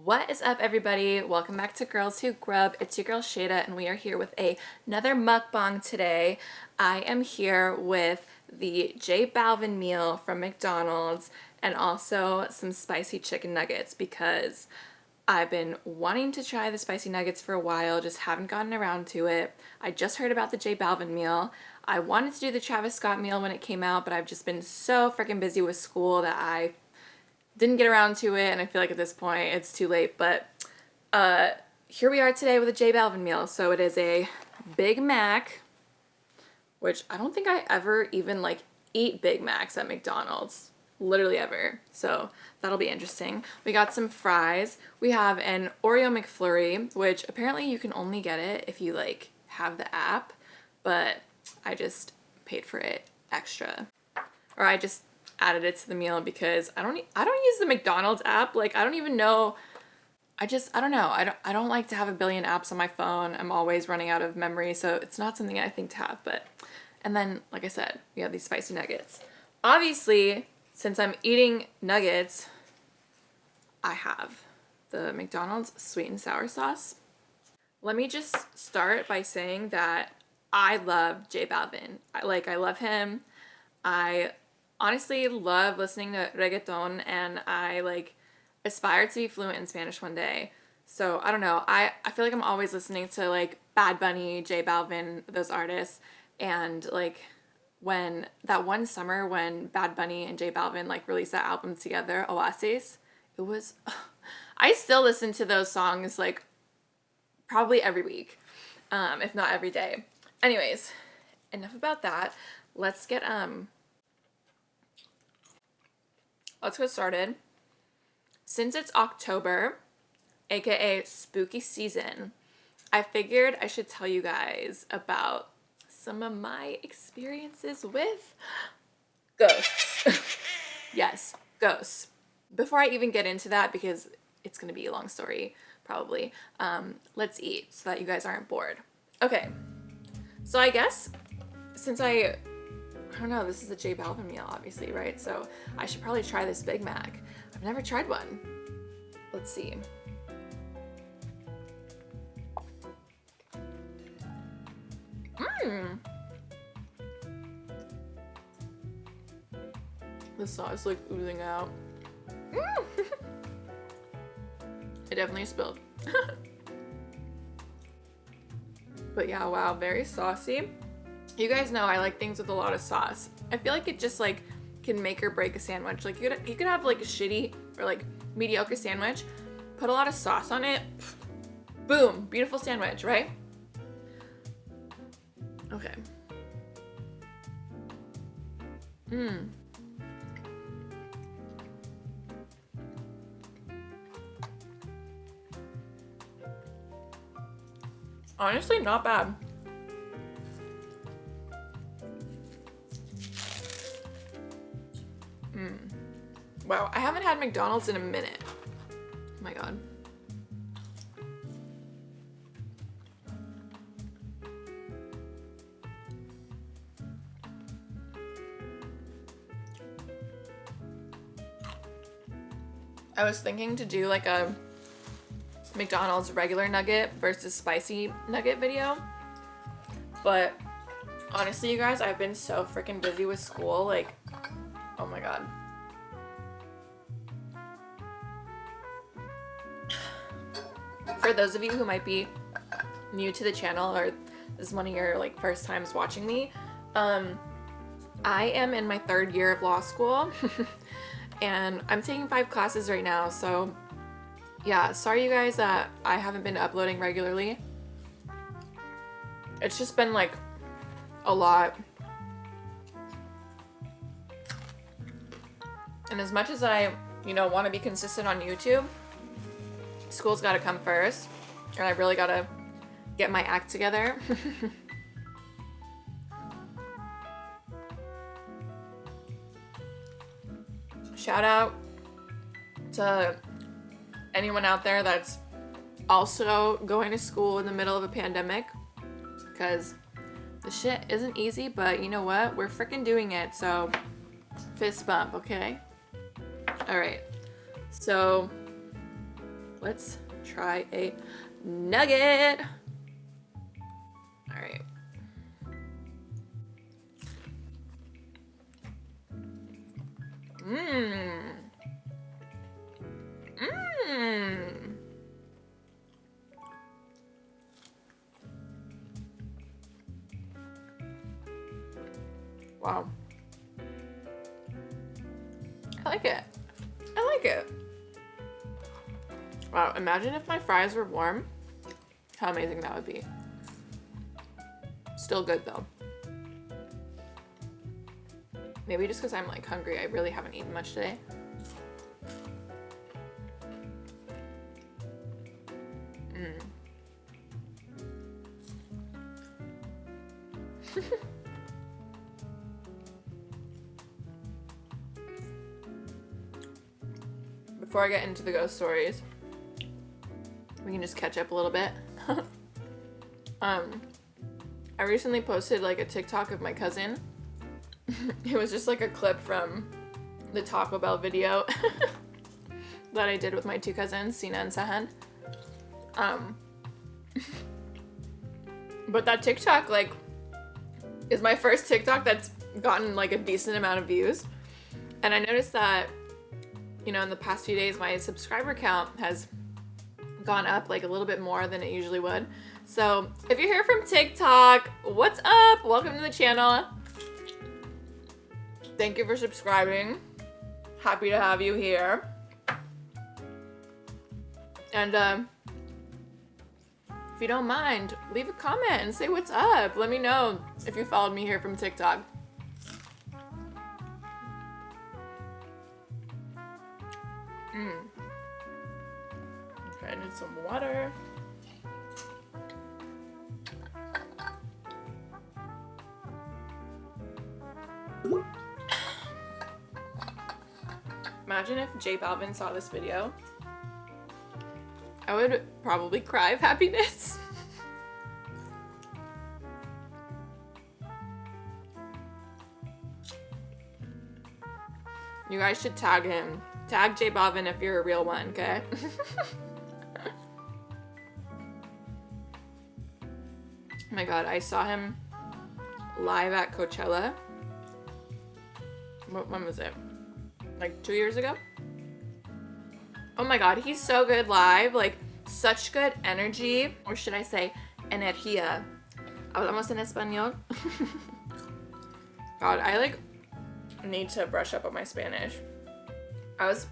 What is up, everybody? Welcome back to Girls Who Grub. It's your girl Shayda, and we are here with another mukbang today. I am here with the J Balvin meal from McDonald's and also some spicy chicken nuggets because I've been wanting to try the spicy nuggets for a while, just haven't gotten around to it. I just heard about the J Balvin meal. I wanted to do the Travis Scott meal when it came out, but I've just been so freaking busy with school that I didn't get around to it, and I feel like at this point it's too late, but here we are today with a J Balvin meal. So it is a Big Mac, which I don't think I ever even eat Big Macs at McDonald's, literally ever, so that'll be interesting. We got some fries. We have an Oreo McFlurry, which apparently you can only get it if you have the app, but I just paid for it extra, or I just added it to the meal because I don't use the McDonald's app. I don't even know. I don't know. I don't like to have a billion apps on my phone. I'm always running out of memory, so it's not something I think to have. And then, like I said, we have these spicy nuggets. Obviously, since I'm eating nuggets, I have the McDonald's sweet and sour sauce. Let me just start by saying that I love J Balvin. I love him. I honestly love listening to reggaeton, and I aspire to be fluent in Spanish one day. So I don't know. I feel like I'm always listening to Bad Bunny, J Balvin, those artists, and when that one summer when Bad Bunny and J Balvin released that album together, Oasis, it was I still listen to those songs probably every week, if not every day. Anyways, enough about that. Let's get started. Since it's October, aka spooky season, I figured I should tell you guys about some of my experiences with ghosts. Yes, ghosts. Before I even get into that, because it's going to be a long story, probably, let's eat so that you guys aren't bored. Okay, so I guess since I don't know, this is a J Balvin meal, obviously, right? So I should probably try this Big Mac. I've never tried one. Let's see. The sauce oozing out. It definitely spilled. But yeah, wow, very saucy. You guys know I like things with a lot of sauce. I feel like it just can make or break a sandwich. You could have a shitty or mediocre sandwich, put a lot of sauce on it, boom, beautiful sandwich, right? Okay. Honestly, not bad. Wow, I haven't had McDonald's in a minute. Oh my god. I was thinking to do a McDonald's regular nugget versus spicy nugget video, but honestly, you guys, I've been so freaking busy with school, oh my god. For those of you who might be new to the channel, or this is one of your first times watching me, I am in my 3rd year of law school and I'm taking 5 classes right now, so yeah, sorry you guys that I haven't been uploading regularly. It's just been a lot, and as much as I want to be consistent on YouTube, school's got to come first, and I really got to get my act together. Shout out to anyone out there that's also going to school in the middle of a pandemic, because the shit isn't easy, but you know what? We're freaking doing it, so fist bump, okay? All right. So Let's try a nugget. All right. Mmm. Mmm. Wow. I like it. I like it. Wow, imagine if my fries were warm. How amazing that would be. Still good though. Maybe just because I'm like hungry. I really haven't eaten much today. Mm. Before I get into the ghost stories, we can just catch up a little bit. I recently posted like a TikTok of my cousin. It was just like a clip from the Taco Bell video that I did with my two cousins, Sina and Sahan. But that TikTok like is my first TikTok that's gotten like a decent amount of views. And I noticed that, you know, in the past few days, my subscriber count has gone up like a little bit more than it usually would. So if you're here from TikTok, what's up? Welcome to the channel. Thank you for subscribing. Happy to have you here. And if you don't mind, leave a comment and say what's up. Let me know if you followed me here from TikTok. Okay, I need some water. Imagine if J Balvin saw this video. I would probably cry of happiness. You guys should tag him. Tag J Balvin if you're a real one, okay? Oh my god, I saw him live at Coachella. When was it? Like 2 years ago? Oh my god, he's so good live. Like, such good energy. Or should I say, energía. Hablamos en español. God, I like need to brush up on my Spanish. I was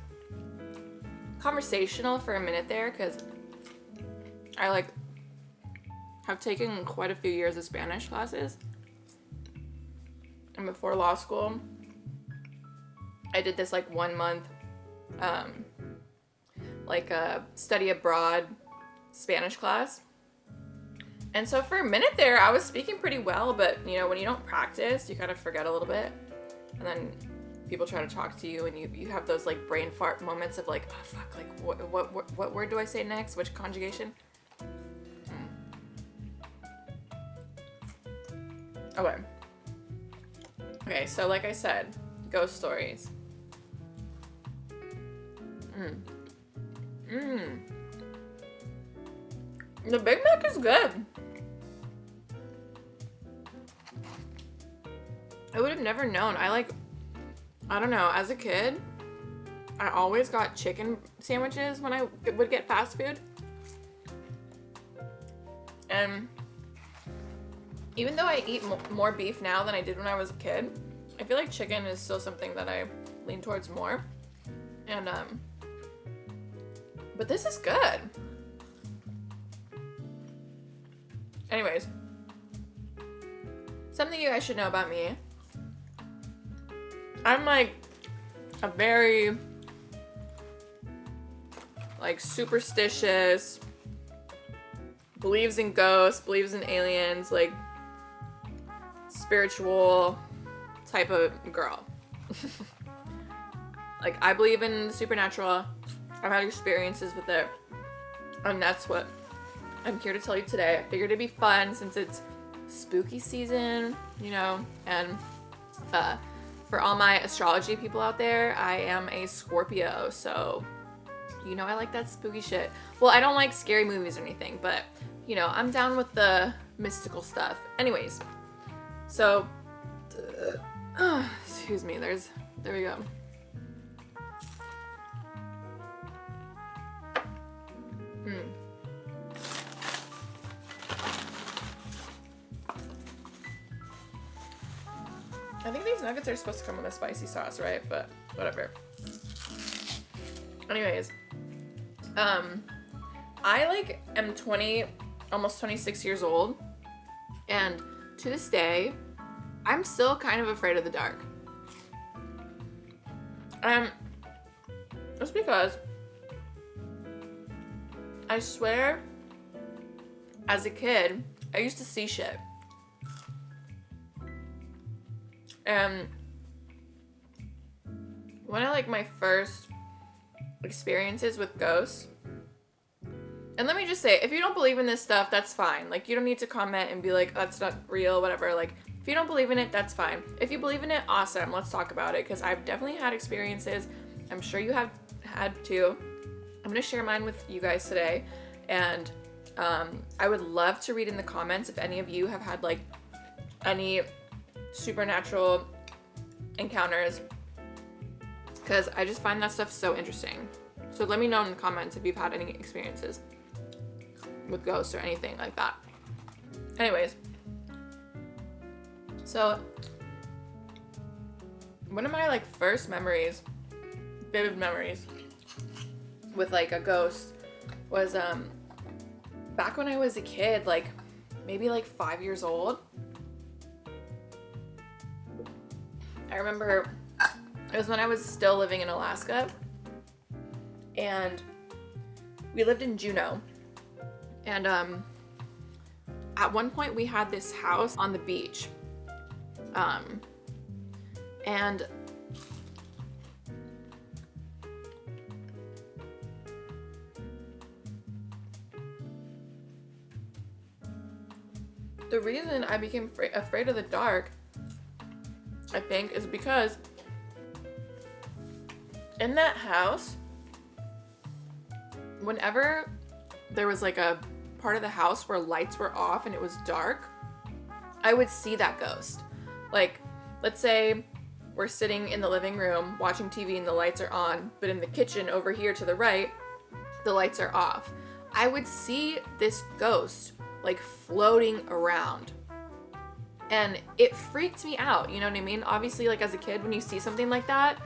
conversational for a minute there because I like have taken quite a few years of Spanish classes. And before law school, I did this like 1 month like a study abroad Spanish class. And so for a minute there, I was speaking pretty well, but you know, when you don't practice, you kind of forget a little bit. And then people try to talk to you and you have those like brain fart moments of like, oh fuck, like what word do I say next? Which conjugation? Okay, so like I said, ghost stories. The Big Mac is good. I would have never known. I don't know, as a kid, I always got chicken sandwiches when I would get fast food. And even though I eat more beef now than I did when I was a kid, I feel like chicken is still something that I lean towards more. And, but this is good. Anyways, something you guys should know about me. I'm like a very like superstitious, believes in ghosts, believes in aliens, like spiritual type of girl. Like I believe in the supernatural. I've had experiences with it. And that's what I'm here to tell you today. I figured it'd be fun since it's spooky season, you know, and for all my astrology people out there, I am a Scorpio, so You know I like that spooky shit. Well, I don't like scary movies or anything, but, you know, I'm down with the mystical stuff. Anyways, so, excuse me, there we go. I think these nuggets are supposed to come with a spicy sauce, right? But whatever. Anyways, I like am 20, almost 26 years old, and to this day, I'm still kind of afraid of the dark. Just because I swear, as a kid, I used to see shit. And one of like my first experiences with ghosts, and let me just say, if you don't believe in this stuff, that's fine. Like, you don't need to comment and be like, that's not real, whatever. Like, if you don't believe in it, that's fine. If you believe in it, awesome. Let's talk about it, because I've definitely had experiences. I'm sure you have had too. I'm gonna share mine with you guys today, and I would love to read in the comments if any of you have had like any supernatural encounters, because I just find that stuff so interesting. So let me know in the comments if you've had any experiences with ghosts or anything like that. Anyways, so one of my like first memories, vivid memories with like a ghost was back when I was a kid, like maybe like 5 years old. I remember it was when I was still living in Alaska, and we lived in Juneau, and at one point we had this house on the beach, and the reason I became afraid of the dark, I think, is because in that house, whenever there was like a part of the house where lights were off and it was dark, I would see that ghost. Like, let's say we're sitting in the living room watching TV and the lights are on, but in the kitchen over here to the right, the lights are off. I would see this ghost like floating around. And it freaked me out, you know what I mean? Obviously, like as a kid, when you see something like that,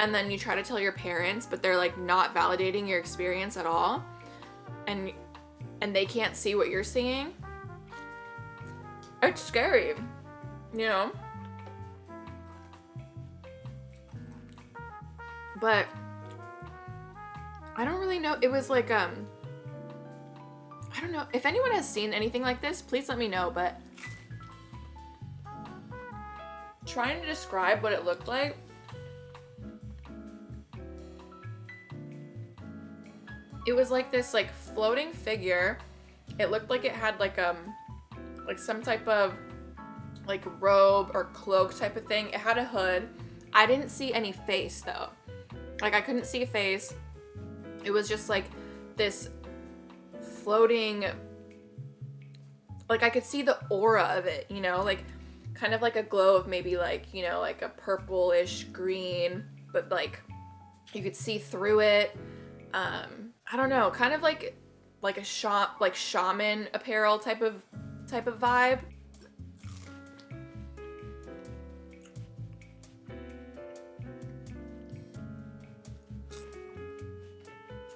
and then you try to tell your parents, but they're like not validating your experience at all, and they can't see what you're seeing, it's scary, you know? But I don't really know. It was like, I don't know. If anyone has seen anything like this, please let me know, but trying to describe what it looked like, it was like this like floating figure. It looked like it had like some type of like robe or cloak type of thing. It had a hood. I didn't see any face though. Like I couldn't see a face. It was just like this floating, like I could see the aura of it, you know, like kind of like a glow of maybe like, you know, like a purplish green, but like you could see through it. I don't know, kind of like a shop, like shaman apparel type of vibe.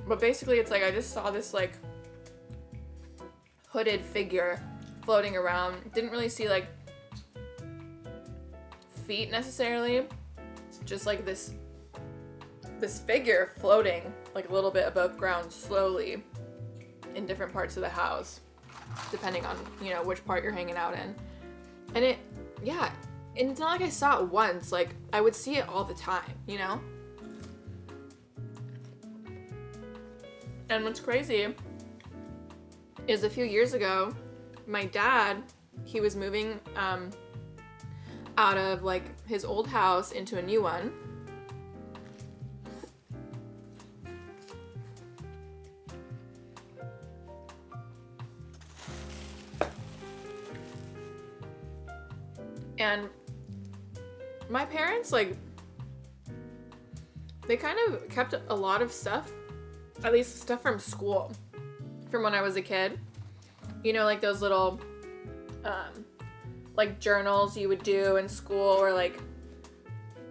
But basically it's like I just saw this like hooded figure floating around. Didn't really see like feet necessarily, just like this figure floating like a little bit above ground slowly in different parts of the house, depending on, you know, which part you're hanging out in. And it, yeah, and it's not like I saw it once, like I would see it all the time, you know? And what's crazy is a few years ago, my dad, he was moving out of like his old house into a new one. And my parents, like, they kind of kept a lot of stuff, at least stuff from school, from when I was a kid. You know, like those little, like journals you would do in school, or like,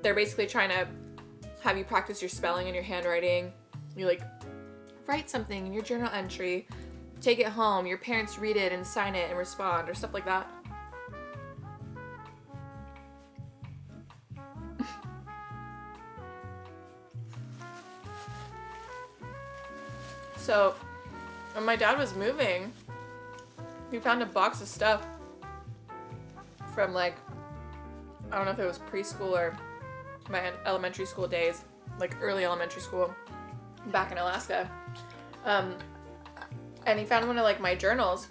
they're basically trying to have you practice your spelling and your handwriting. You like write something in your journal entry, take it home, your parents read it and sign it and respond, or stuff like that. So when my dad was moving, he found a box of stuff from, like, I don't know if it was preschool or my elementary school days, like early elementary school back in Alaska. And he found one of, like, my journals.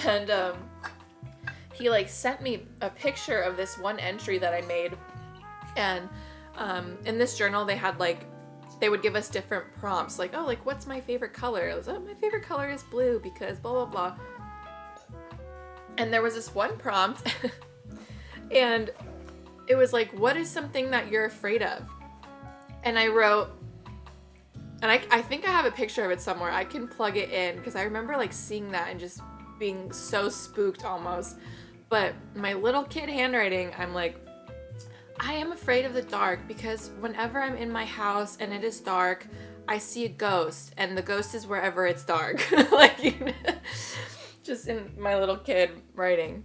And he, like, sent me a picture of this one entry that I made. And in this journal, they had, like, they would give us different prompts, like, oh, like, what's my favorite color? I was like, oh, my favorite color is blue because blah, blah, blah. And there was this one prompt, and it was like, what is something that you're afraid of? And I wrote, and I think I have a picture of it somewhere. I can plug it in, because I remember, like, seeing that and just being so spooked almost. But my little kid handwriting, I'm like, I am afraid of the dark because whenever I'm in my house and it is dark, I see a ghost, and the ghost is wherever it's dark. Like, you know, just in my little kid writing.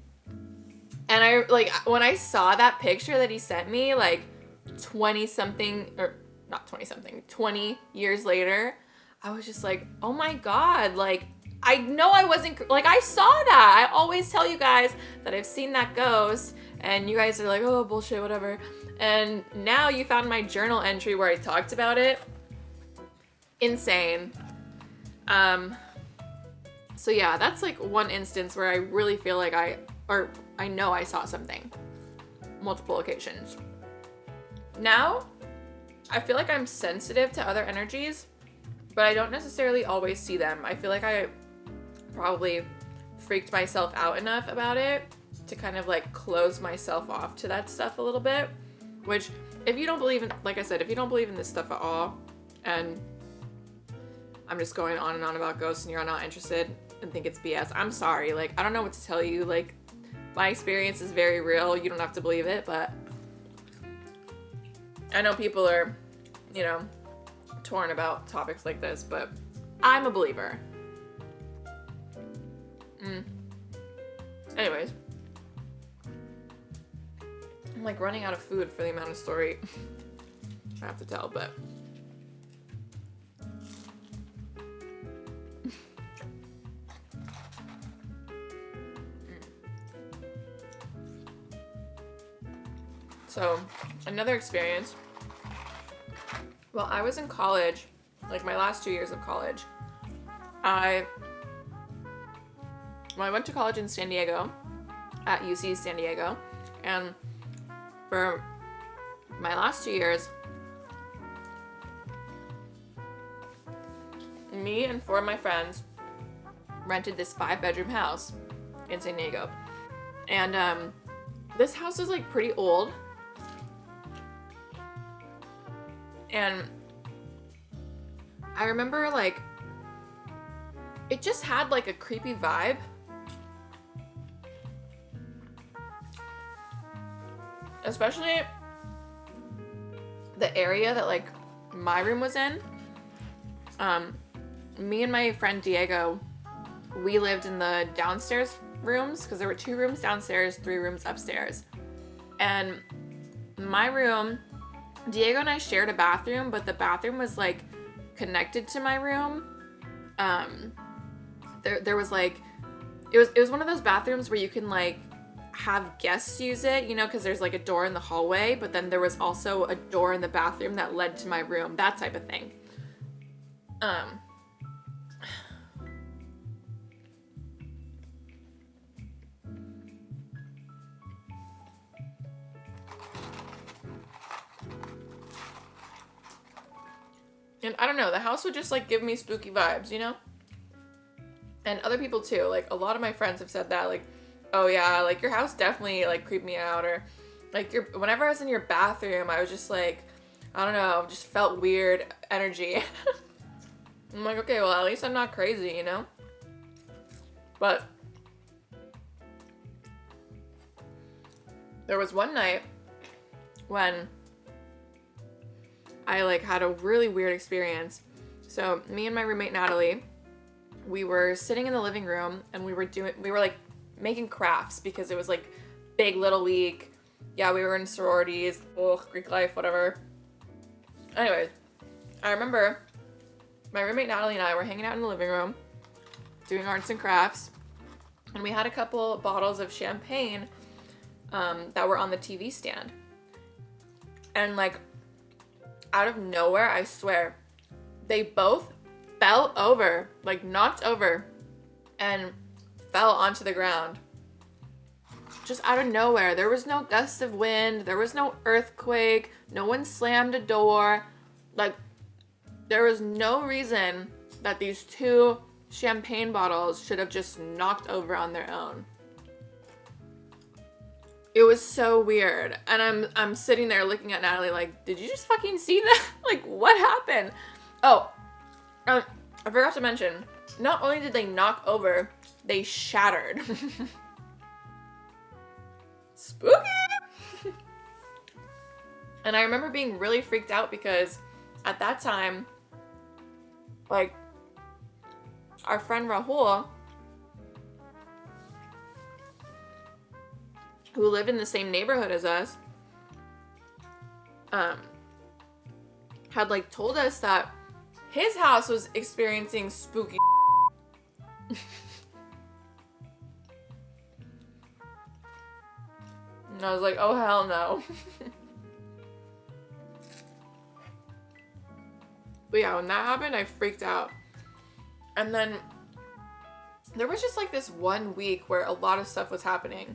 And I, like, when I saw that picture that he sent me, like, 20 years later, I was just like, oh my God, like, I know I wasn't, like, I saw that. I always tell you guys that I've seen that ghost, and you guys are like, oh, bullshit, whatever. And now you found my journal entry where I talked about it. Insane. So yeah, that's, like, one instance where I really feel like I know I saw something. Multiple occasions. Now, I feel like I'm sensitive to other energies, but I don't necessarily always see them. I feel like I probably freaked myself out enough about it to kind of, like, close myself off to that stuff a little bit. Which, if you don't believe in, like I said, if you don't believe in this stuff at all, and I'm just going on and on about ghosts and you're not interested and think it's BS, I'm sorry. Like, I don't know what to tell you. Like, my experience is very real. You don't have to believe it, but I know people are, you know, torn about topics like this, but I'm a believer. Anyways. I'm, like, running out of food for the amount of story I have to tell, but so another experience. Well, I was in college, like my last 2 years of college. I went to college in San Diego, at UC San Diego, and for my last 2 years, me and 4 of my friends rented this 5-bedroom house in San Diego. And this house is, like, pretty old. And I remember, like, it just had, like, a creepy vibe. Especially the area that, like, my room was in. Me and my friend Diego, we lived in the downstairs rooms because there were 2 rooms downstairs, 3 rooms upstairs. And my room, Diego and I shared a bathroom, but the bathroom was, like, connected to my room. There was, like, it was one of those bathrooms where you can, like, have guests use it, you know, because there's, like, a door in the hallway, but then there was also a door in the bathroom that led to my room, that type of thing. And I don't know, the house would just, like, give me spooky vibes, you know? And other people too. Like, a lot of my friends have said that, like, oh yeah, like, your house definitely, like, creeped me out. Or, like, whenever I was in your bathroom, I was just, like, I don't know, just felt weird energy. I'm like, okay, well, at least I'm not crazy, you know? But there was one night when I, like, had a really weird experience. So me and my roommate Natalie, we were sitting in the living room and we were like making crafts because it was like Big Little Week. Yeah, we were in sororities. Ugh, Greek life, whatever. Anyways, I remember my roommate Natalie and I were hanging out in the living room doing arts and crafts, and we had a couple bottles of champagne that were on the TV stand. And, like, out of nowhere, I swear, they both fell over, like, knocked over and fell onto the ground. Just out of nowhere. There was no gust of wind. There was no earthquake. No one slammed a door. Like, there was no reason that these two champagne bottles should have just knocked over on their own. It was so weird. And I'm sitting there looking at Natalie like, did you just fucking see that? Like, what happened? Oh, I forgot to mention, not only did they knock over, they shattered. Spooky! And I remember being really freaked out because at that time, like, our friend Rahul, who lived in the same neighborhood as us, had, like, told us that his house was experiencing spooky and I was like, oh hell no. But yeah, when that happened, I freaked out. And then there was just like this one week where a lot of stuff was happening.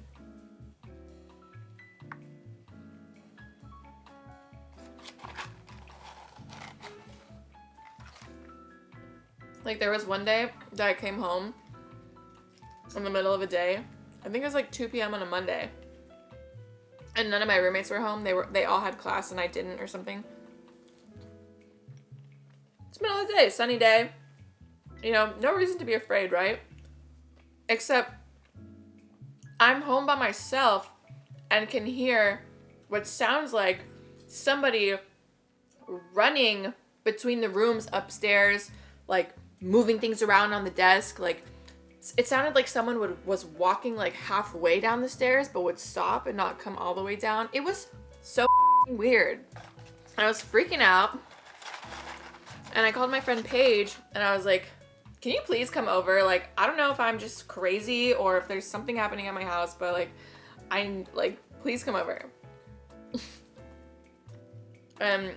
Like, there was one day that I came home in the middle of a day. I think it was like 2 p.m. on a Monday. And none of my roommates were home. They all had class and I didn't or something. It's the middle of the day, sunny day. You know, no reason to be afraid, right? Except I'm home by myself and can hear what sounds like somebody running between the rooms upstairs, like moving things around on the desk. Like, it sounded like someone was walking like halfway down the stairs but would stop and not come all the way down. It was so weird. I was freaking out. And I called my friend Paige and I was like, can you please come over? Like, I don't know if I'm just crazy or if there's something happening at my house, but like, please come over. And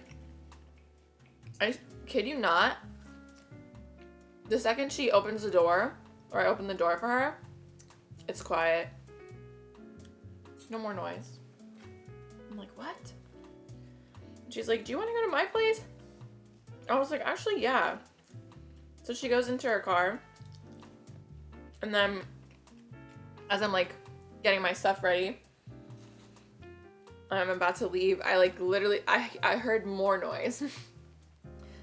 I kid you not, the second she opens the door, or I open the door for her, it's quiet. No more noise. I'm like, what? She's like, do you want to go to my place? I was like, actually, yeah. So she goes into her car. And then, as I'm like getting my stuff ready, I'm about to leave, I like literally, I heard more noise.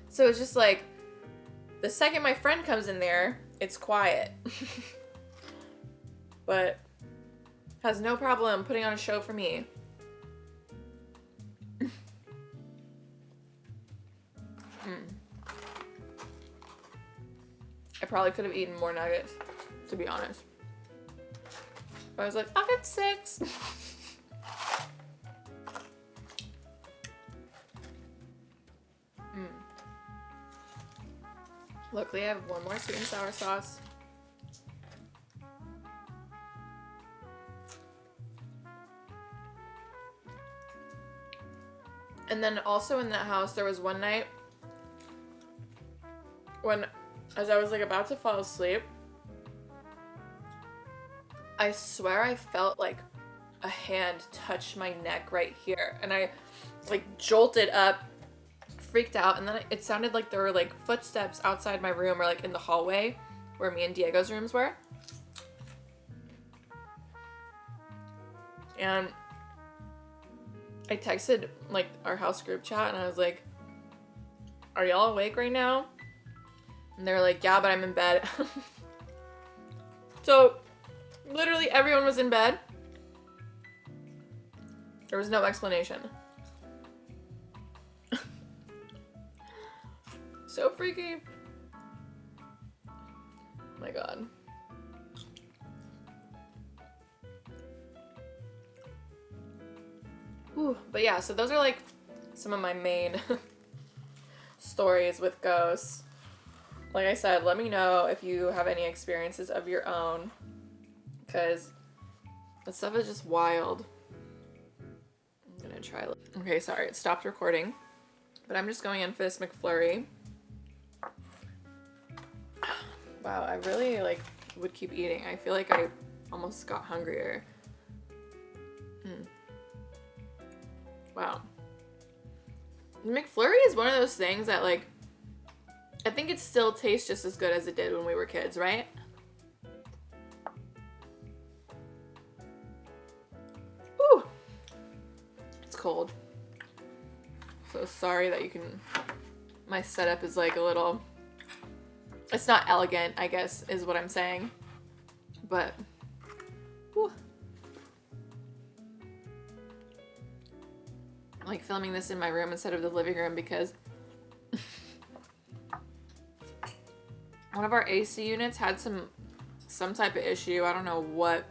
So it's just like, the second my friend comes in there, it's quiet. But has no problem putting on a show for me. I probably could have eaten more nuggets, to be honest. But I was like, I'll get 6. Luckily, I have one more sweet and sour sauce. And then also in that house, there was one night when, as I was like about to fall asleep, I swear I felt like a hand touch my neck right here. And I like jolted up, freaked out, and then it sounded like there were like footsteps outside my room or like in the hallway where me and Diego's rooms were. And I texted like our house group chat and I was like, are y'all awake right now? And they're like, yeah, but I'm in bed. So literally everyone was in bed. There was no explanation. So freaky. Oh my god. Whew. But yeah, so those are like some of my main stories with ghosts. Like I said, let me know if you have any experiences of your own, because that stuff is just wild. I'm gonna try. Okay, sorry, it stopped recording, but I'm just going in for this McFlurry. Wow, I really like would keep eating. I feel like I almost got hungrier. Wow. McFlurry is one of those things that like, I think it still tastes just as good as it did when we were kids, right? Ooh. It's cold. So sorry that you can, my setup is like a little, it's not elegant, I guess, is what I'm saying. But, whew. I'm like filming this in my room instead of the living room because one of our AC units had some type of issue. I don't know what,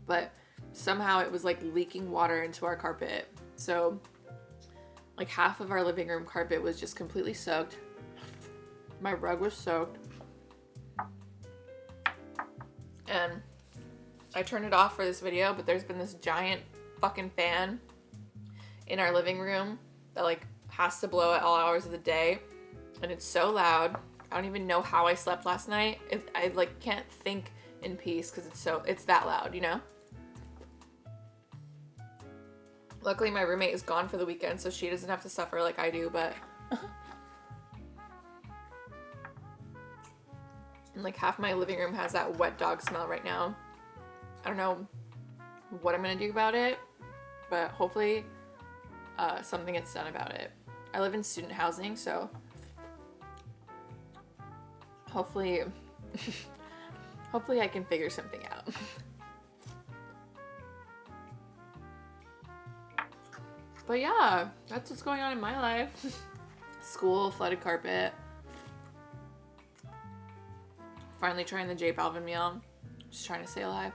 but somehow it was like leaking water into our carpet. So like half of our living room carpet was just completely soaked. My rug was soaked. And I turned it off for this video, but there's been this giant fucking fan in our living room that like has to blow at all hours of the day. And it's so loud. I don't even know how I slept last night. I like can't think in peace because it's that loud, you know? Luckily my roommate is gone for the weekend, so she doesn't have to suffer like I do, but and like half my living room has that wet dog smell right now. I don't know what I'm gonna do about it, but hopefully something gets done about it. I live in student housing, so hopefully I can figure something out. But yeah, that's what's going on in my life. School, flooded carpet. Finally trying the J Balvin meal. Just trying to stay alive.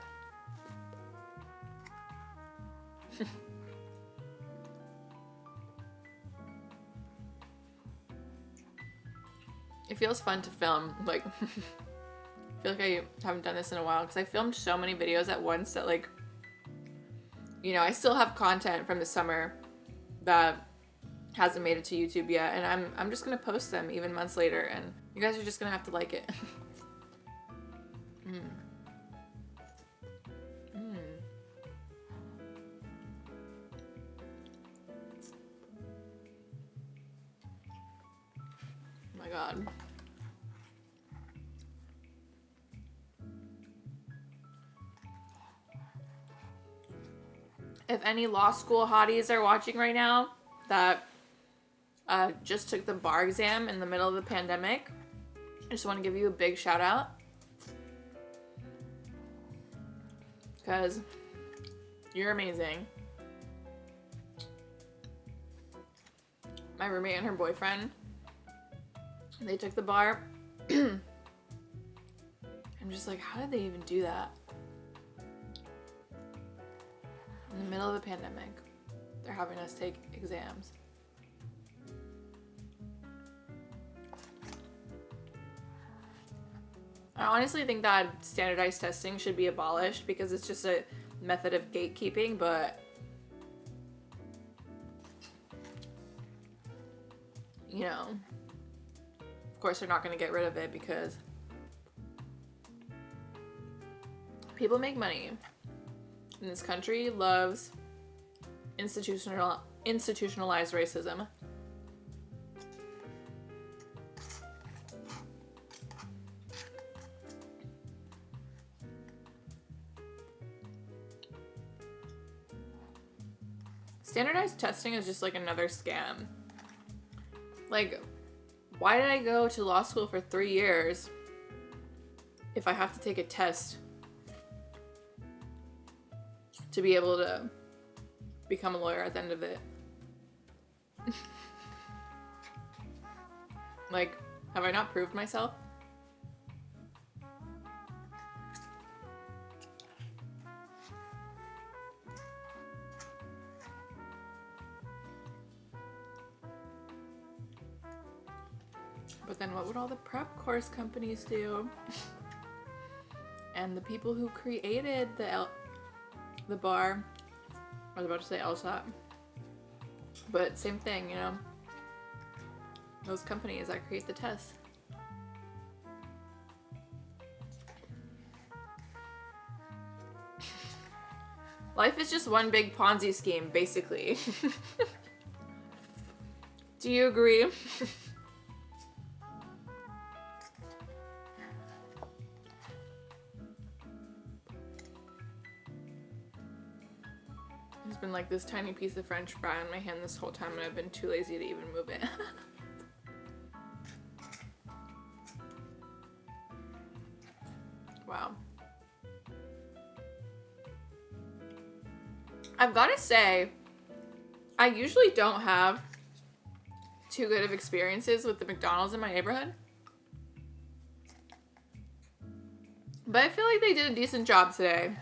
It feels fun to film, like, I feel like I haven't done this in a while because I filmed so many videos at once that like, you know, I still have content from the summer that hasn't made it to YouTube yet, and I'm just gonna post them even months later, and you guys are just gonna have to like it. Oh my god. If any law school hotties are watching right now that just took the bar exam in the middle of the pandemic, I just want to give you a big shout out. Because you're amazing. My roommate and her boyfriend, they took the bar. I'm just like, how did they even do that? In the middle of a pandemic, they're having us take exams. I honestly think that standardized testing should be abolished because it's just a method of gatekeeping, but you know, of course they're not going to get rid of it because people make money. And this country loves institutionalized racism. Standardized testing is just like another scam. Like, why did I go to law school for 3 years if I have to take a test to be able to become a lawyer at the end of it? Like, have I not proved myself? But then what would all the prep course companies do? And the people who created the bar, I was about to say LSAT, but same thing, you know, those companies that create the tests. Life is just one big Ponzi scheme, basically. Do you agree? There's been like this tiny piece of French fry in my hand this whole time, and I've been too lazy to even move it. Wow. I've got to say, I usually don't have too good of experiences with the McDonald's in my neighborhood. But I feel like they did a decent job today.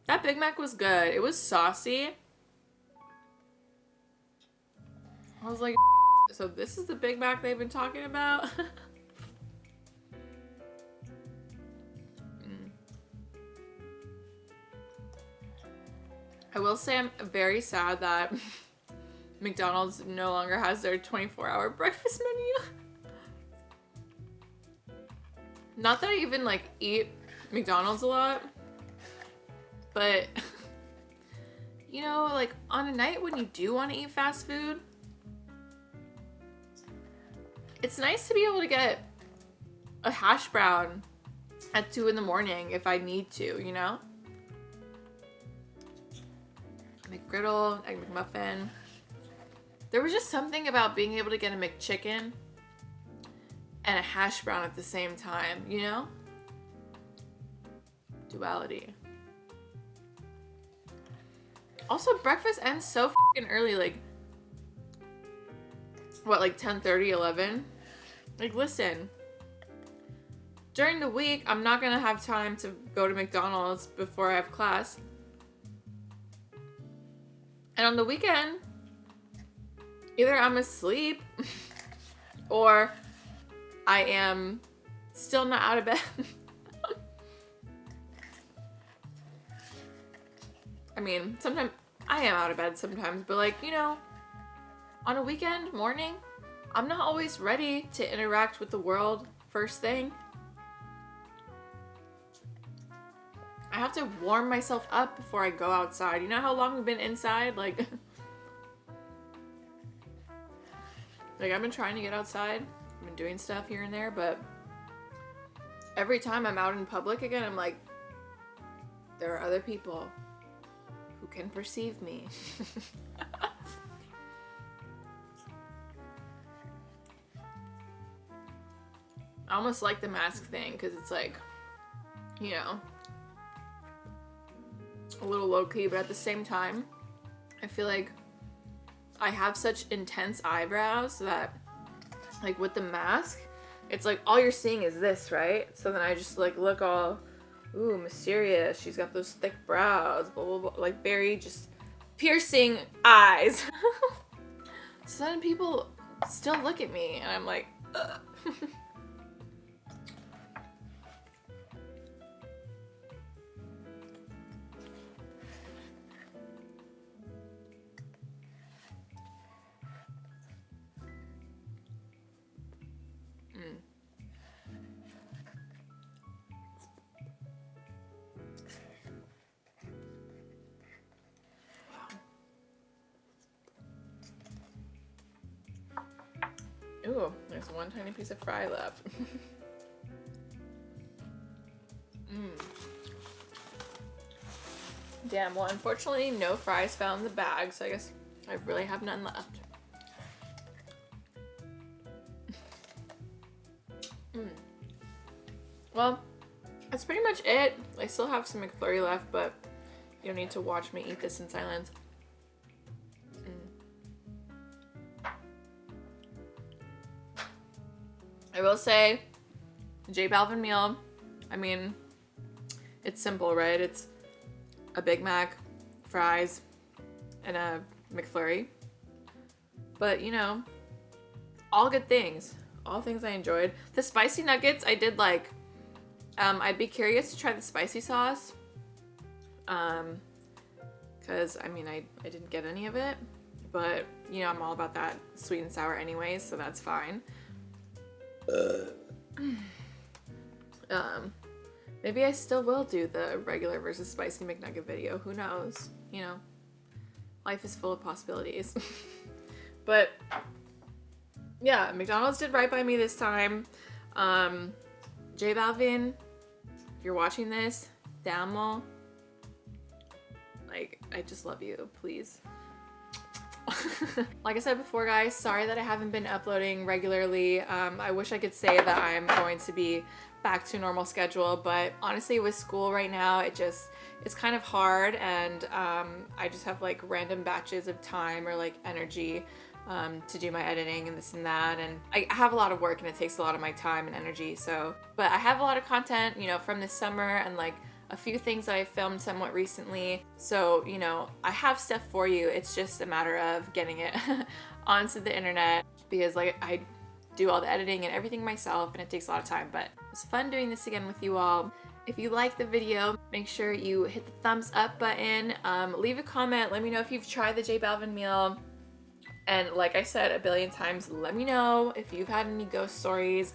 That Big Mac was good. It was saucy. I was like, so this is the Big Mac they've been talking about? I will say I'm very sad that McDonald's no longer has their 24-hour breakfast menu. Not that I even like eat McDonald's a lot, but you know, like on a night when you do want to eat fast food, it's nice to be able to get a hash brown at 2 in the morning if I need to, you know? McGriddle, egg McMuffin. There was just something about being able to get a McChicken and a hash brown at the same time, you know? Duality. Also, breakfast ends so f***ing early, like, what, like 10:30, 11? Like, listen, during the week, I'm not gonna have time to go to McDonald's before I have class. And on the weekend, either I'm asleep or I am still not out of bed. I mean, sometimes I am out of bed sometimes, but like, you know, on a weekend morning, I'm not always ready to interact with the world first thing. I have to warm myself up before I go outside. You know how long we've been inside? Like, I've been trying to get outside. I've been doing stuff here and there, but every time I'm out in public again, I'm like, there are other people who can perceive me. I almost like the mask thing because it's like, you know, a little low-key, but at the same time, I feel like I have such intense eyebrows that, like, with the mask, it's like all you're seeing is this, right? So then I just like look all, ooh, mysterious. She's got those thick brows, blah, blah, blah, like very just piercing eyes. So then people still look at me and I'm like, ugh. Ooh, there's one tiny piece of fry left. Damn, well, unfortunately, no fries fell in the bag, so I guess I really have none left. Well, that's pretty much it. I still have some McFlurry left, but you don't need to watch me eat this in silence. I will say, J Balvin meal, I mean, it's simple, right? It's a Big Mac, fries, and a McFlurry. But, you know, all good things. All things I enjoyed. The spicy nuggets I did like. I'd be curious to try the spicy sauce. Because, I mean, I didn't get any of it. But, you know, I'm all about that sweet and sour anyways, so that's fine. Maybe I still will do the regular versus spicy McNugget video. Who knows? You know, life is full of possibilities. But yeah, McDonald's did right by me this time. J Balvin, if you're watching this, te amo. Like, I just love you, please. Like I said before, guys, sorry that I haven't been uploading regularly. I wish I could say that I'm going to be back to a normal schedule, but honestly with school right now, it's kind of hard, and I just have like random batches of time or like energy to do my editing and this and that, and I have a lot of work and it takes a lot of my time and energy. So, but I have a lot of content, you know, from this summer, and like a few things that I filmed somewhat recently. So, you know, I have stuff for you. It's just a matter of getting it onto the internet, because like I do all the editing and everything myself, and it takes a lot of time, but it's fun doing this again with you all. If you like the video, make sure you hit the thumbs up button, leave a comment, let me know if you've tried the J Balvin meal, and like I said a billion times, let me know if you've had any ghost stories.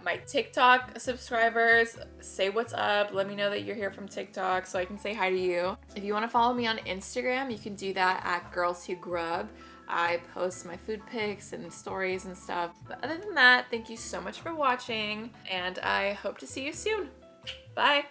My TikTok subscribers, say what's up, let me know that you're here from TikTok so I can say hi to you. If you want to follow me on Instagram, you can do that at Girls Who Grub. I post my food pics and stories and stuff. But other than that, thank you so much for watching, and I hope to see you soon. Bye!